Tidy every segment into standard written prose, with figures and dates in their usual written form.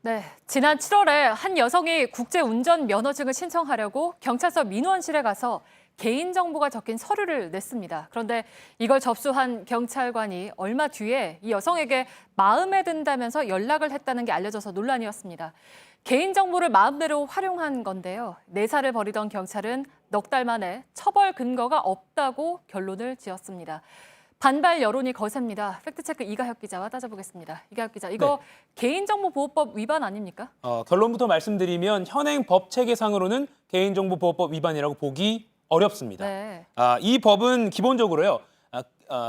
네, 지난 7월에 한 여성이 국제운전 면허증을 신청하려고 경찰서 민원실에 가서 개인정보가 적힌 서류를 냈습니다. 그런데 이걸 접수한 경찰관이 얼마 뒤에 이 여성에게 마음에 든다면서 연락을 했다는 게 알려져서 논란이었습니다. 개인정보를 마음대로 활용한 건데요. 내사를 벌이던 경찰은 넉 달 만에 처벌 근거가 없다고 결론을 지었습니다. 반발 여론이 거셉니다. 팩트체크 이가혁 기자와 따져보겠습니다. 이가혁 기자, 이거 네. 개인정보보호법 위반 아닙니까? 결론부터 말씀드리면 현행 법 체계상으로는 개인정보보호법 위반이라고 보기 어렵습니다. 네. 이 법은 기본적으로요.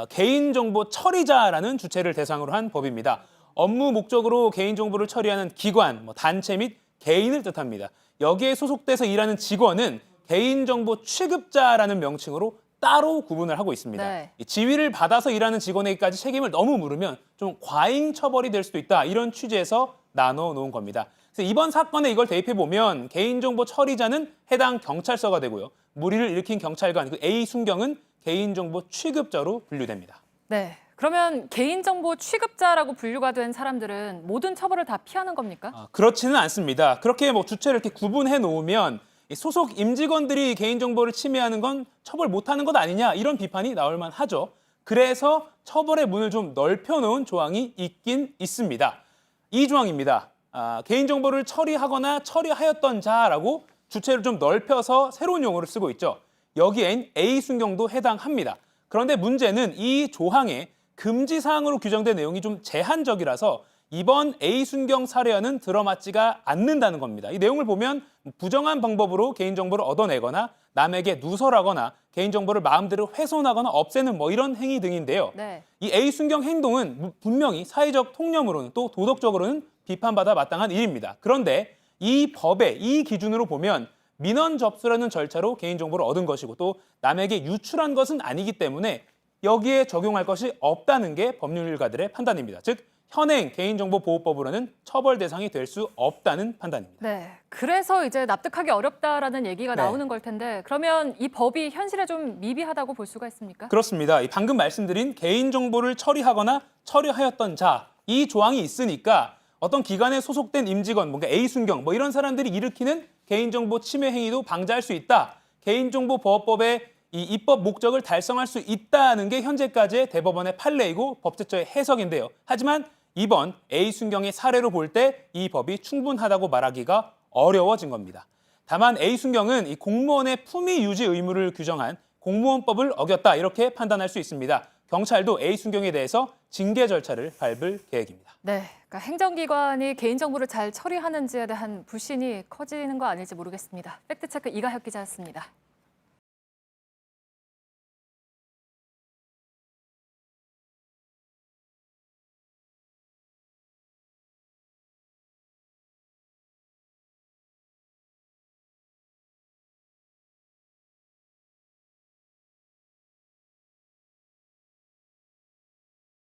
개인정보 처리자라는 주체를 대상으로 한 법입니다. 업무 목적으로 개인정보를 처리하는 기관, 단체 및 개인을 뜻합니다. 여기에 소속돼서 일하는 직원은 개인정보 취급자라는 명칭으로 따로 구분을 하고 있습니다. 네. 이 지위를 받아서 일하는 직원에게까지 책임을 너무 물으면 좀 과잉 처벌이 될 수도 있다. 이런 취지에서 나눠 놓은 겁니다. 그래서 이번 사건에 이걸 대입해 보면 개인정보 처리자는 해당 경찰서가 되고요. 무리를 일으킨 경찰관, 그 A 순경은 개인정보 취급자로 분류됩니다. 네. 그러면 개인정보 취급자라고 분류가 된 사람들은 모든 처벌을 다 피하는 겁니까? 그렇지는 않습니다. 그렇게 주체를 이렇게 구분해 놓으면 이 소속 임직원들이 개인정보를 침해하는 건 처벌 못하는 것 아니냐 이런 비판이 나올 만하죠. 그래서 처벌의 문을 좀 넓혀놓은 조항이 있긴 있습니다. 이 조항입니다. 개인정보를 처리하거나 처리하였던 자라고 주체를 좀 넓혀서 새로운 용어를 쓰고 있죠. 여기엔 A 순경도 해당합니다. 그런데 문제는 이 조항에 금지사항으로 규정된 내용이 좀 제한적이라서 이번 A 순경 사례와는 들어맞지가 않는다는 겁니다. 이 내용을 보면 부정한 방법으로 개인정보를 얻어내거나 남에게 누설하거나 개인정보를 마음대로 훼손하거나 없애는 이런 행위 등인데요. 네. 이 A 순경 행동은 분명히 사회적 통념으로는 또 도덕적으로는 비판받아 마땅한 일입니다. 그런데 이 법의 이 기준으로 보면 민원 접수라는 절차로 개인정보를 얻은 것이고 또 남에게 유출한 것은 아니기 때문에 여기에 적용할 것이 없다는 게 법률가들의 판단입니다. 즉 현행 개인정보보호법으로는 처벌 대상이 될 수 없다는 판단입니다. 네. 그래서 이제 납득하기 어렵다라는 얘기가 네. 나오는 걸 텐데 그러면 이 법이 현실에 좀 미비하다고 볼 수가 있습니까? 그렇습니다. 방금 말씀드린 개인정보를 처리하거나 처리하였던 자, 이 조항이 있으니까 어떤 기관에 소속된 임직원, 뭔가 A 순경, 이런 사람들이 일으키는 개인정보 침해 행위도 방지할 수 있다. 개인정보보호법의 이 입법 목적을 달성할 수 있다는 게 현재까지의 대법원의 판례이고 법제처의 해석인데요. 하지만 이번 A 순경의 사례로 볼 때 이 법이 충분하다고 말하기가 어려워진 겁니다. 다만 A 순경은 이 공무원의 품위 유지 의무를 규정한 공무원법을 어겼다 이렇게 판단할 수 있습니다. 경찰도 A 순경에 대해서 징계 절차를 밟을 계획입니다. 네. 그러니까 행정기관이 개인정보를 잘 처리하는지에 대한 불신이 커지는 거 아닐지 모르겠습니다. 팩트체크 이가혁 기자였습니다.